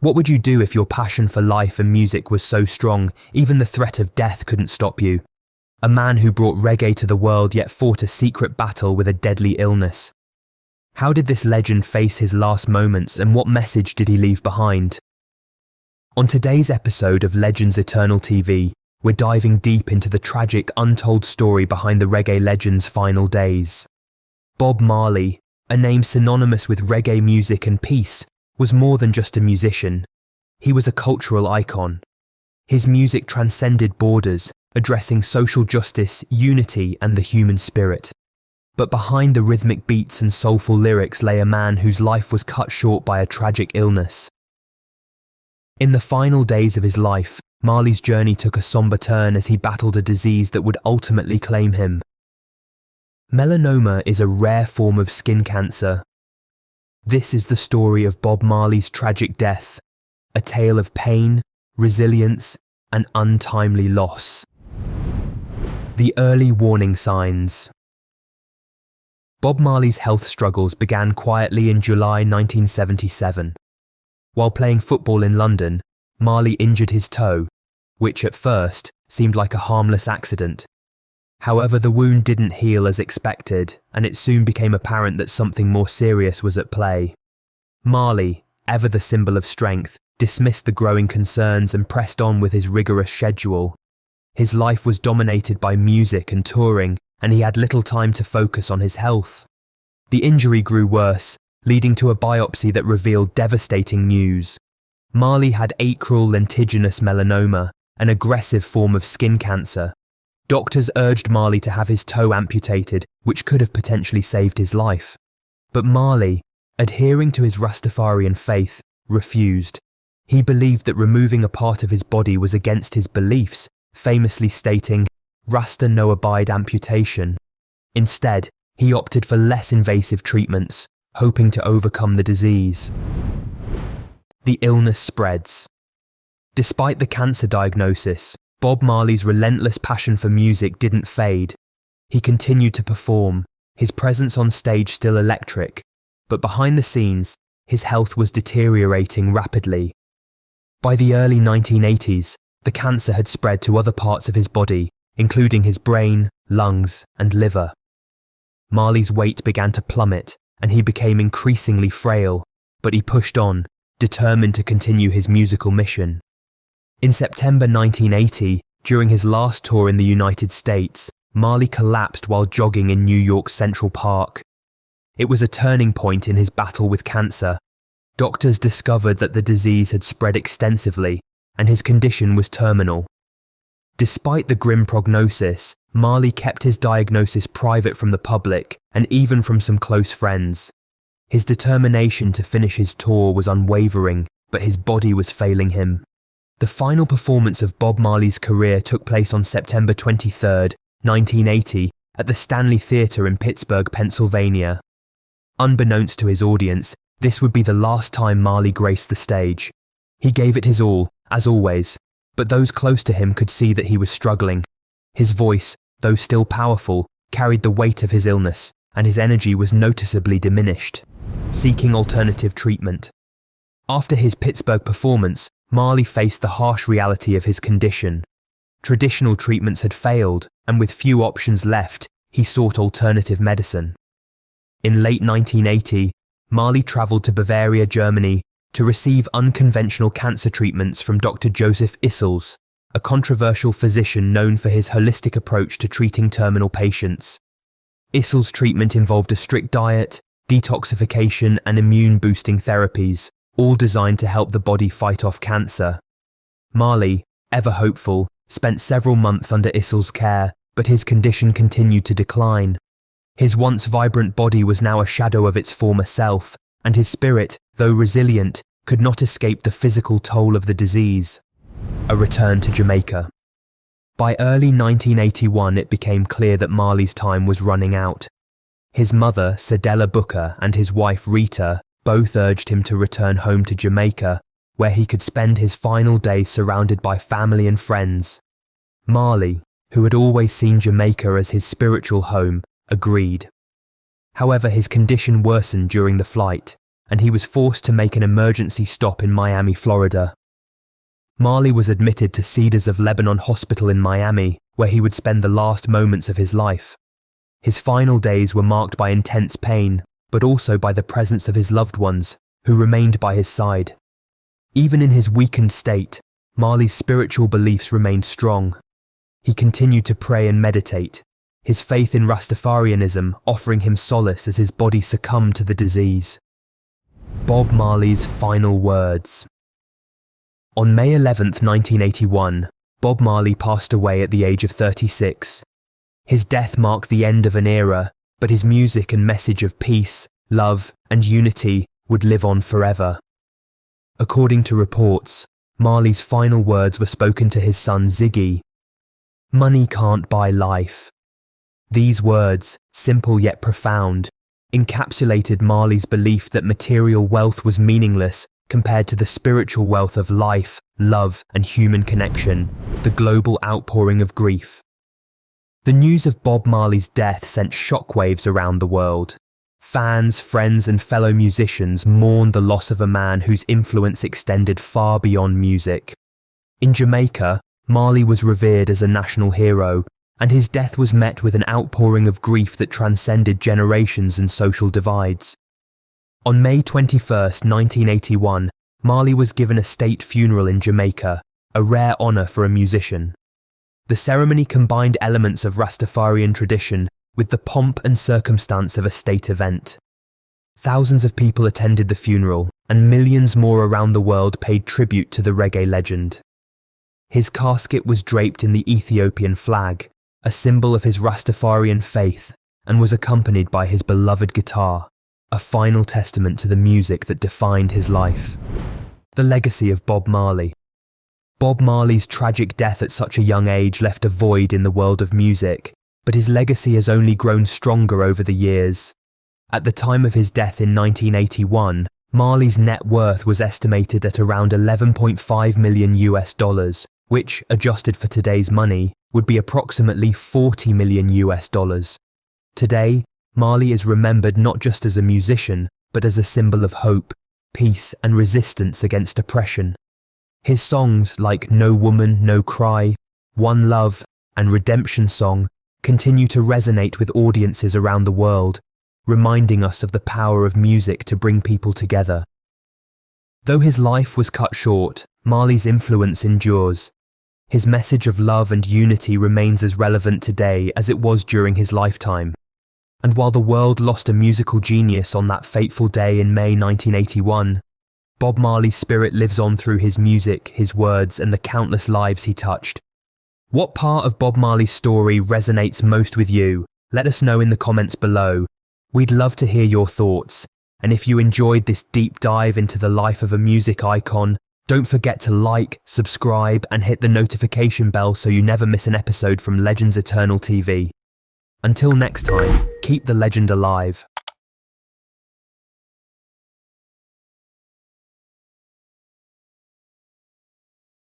What would you do if your passion for life and music was so strong, even the threat of death couldn't stop you? A man who brought reggae to the world yet fought a secret battle with a deadly illness. How did this legend face his last moments, and what message did he leave behind? On today's episode of Legends Eternal TV, we're diving deep into the tragic, untold story behind the reggae legend's final days. Bob Marley, a name synonymous with reggae music and peace, was more than just a musician. He was a cultural icon. His music transcended borders, addressing social justice, unity, and the human spirit. But behind the rhythmic beats and soulful lyrics lay a man whose life was cut short by a tragic illness. In the final days of his life, Marley's journey took a somber turn as he battled a disease that would ultimately claim him. Melanoma is a rare form of skin cancer. This is the story of Bob Marley's tragic death, a tale of pain, resilience, and untimely loss. The early warning signs. Bob Marley's health struggles began quietly in July 1977. While playing football in London, Marley injured his toe, which at first seemed like a harmless accident. However, the wound didn't heal as expected, and it soon became apparent that something more serious was at play. Marley, ever the symbol of strength, dismissed the growing concerns and pressed on with his rigorous schedule. His life was dominated by music and touring, and he had little time to focus on his health. The injury grew worse, leading to a biopsy that revealed devastating news. Marley had acral lentiginous melanoma, an aggressive form of skin cancer. Doctors urged Marley to have his toe amputated, which could have potentially saved his life. But Marley, adhering to his Rastafarian faith, refused. He believed that removing a part of his body was against his beliefs, famously stating, "Rasta no abide amputation." Instead, he opted for less invasive treatments, hoping to overcome the disease. The illness spreads. Despite the cancer diagnosis, Bob Marley's relentless passion for music didn't fade. He continued to perform, his presence on stage still electric, but behind the scenes, his health was deteriorating rapidly. By the early 1980s, the cancer had spread to other parts of his body, including his brain, lungs, and liver. Marley's weight began to plummet, and he became increasingly frail, but he pushed on, determined to continue his musical mission. In September 1980, during his last tour in the United States, Marley collapsed while jogging in New York's Central Park. It was a turning point in his battle with cancer. Doctors discovered that the disease had spread extensively, and his condition was terminal. Despite the grim prognosis, Marley kept his diagnosis private from the public and even from some close friends. His determination to finish his tour was unwavering, but his body was failing him. The final performance of Bob Marley's career took place on September 23, 1980, at the Stanley Theatre in Pittsburgh, Pennsylvania. Unbeknownst to his audience, this would be the last time Marley graced the stage. He gave it his all, as always, but those close to him could see that he was struggling. His voice, though still powerful, carried the weight of his illness, and his energy was noticeably diminished. Seeking alternative treatment. After his Pittsburgh performance, Marley faced the harsh reality of his condition. Traditional treatments had failed, and with few options left, he sought alternative medicine. In late 1980, Marley travelled to Bavaria, Germany, to receive unconventional cancer treatments from Dr. Joseph Issels, a controversial physician known for his holistic approach to treating terminal patients. Issels' treatment involved a strict diet, detoxification, and immune-boosting therapies, all designed to help the body fight off cancer. Marley, ever hopeful, spent several months under Issels' care, but his condition continued to decline. His once vibrant body was now a shadow of its former self, and his spirit, though resilient, could not escape the physical toll of the disease. A return to Jamaica. By early 1981, it became clear that Marley's time was running out. His mother, Cedella Booker, and his wife, Rita, both urged him to return home to Jamaica, where he could spend his final days surrounded by family and friends. Marley, who had always seen Jamaica as his spiritual home, agreed. However, his condition worsened during the flight, and he was forced to make an emergency stop in Miami, Florida. Marley was admitted to Cedars of Lebanon Hospital in Miami, where he would spend the last moments of his life. His final days were marked by intense pain, but also by the presence of his loved ones, who remained by his side. Even in his weakened state, Marley's spiritual beliefs remained strong. He continued to pray and meditate, his faith in Rastafarianism offering him solace as his body succumbed to the disease. Bob Marley's final words. On May 11, 1981, Bob Marley passed away at the age of 36. His death marked the end of an era, but his music and message of peace, love, and unity would live on forever. According to reports, Marley's final words were spoken to his son Ziggy. "Money can't buy life." These words, simple yet profound, encapsulated Marley's belief that material wealth was meaningless compared to the spiritual wealth of life, love, and human connection, the global outpouring of grief. The news of Bob Marley's death sent shockwaves around the world. Fans, friends, and fellow musicians mourned the loss of a man whose influence extended far beyond music. In Jamaica, Marley was revered as a national hero, and his death was met with an outpouring of grief that transcended generations and social divides. On May 21, 1981, Marley was given a state funeral in Jamaica, a rare honour for a musician. The ceremony combined elements of Rastafarian tradition with the pomp and circumstance of a state event. Thousands of people attended the funeral, and millions more around the world paid tribute to the reggae legend. His casket was draped in the Ethiopian flag, a symbol of his Rastafarian faith, and was accompanied by his beloved guitar, a final testament to the music that defined his life. The legacy of Bob Marley. Bob Marley's tragic death at such a young age left a void in the world of music, but his legacy has only grown stronger over the years. At the time of his death in 1981, Marley's net worth was estimated at around $11.5 million, which, adjusted for today's money, would be approximately $40 million. Today, Marley is remembered not just as a musician, but as a symbol of hope, peace, and resistance against oppression. His songs like No Woman, No Cry, One Love, and Redemption Song continue to resonate with audiences around the world, reminding us of the power of music to bring people together. Though his life was cut short, Marley's influence endures. His message of love and unity remains as relevant today as it was during his lifetime. And while the world lost a musical genius on that fateful day in May 1981, Bob Marley's spirit lives on through his music, his words, and the countless lives he touched. What part of Bob Marley's story resonates most with you? Let us know in the comments below. We'd love to hear your thoughts. And if you enjoyed this deep dive into the life of a music icon, don't forget to like, subscribe, and hit the notification bell so you never miss an episode from Legends Eternal TV. Until next time, keep the legend alive.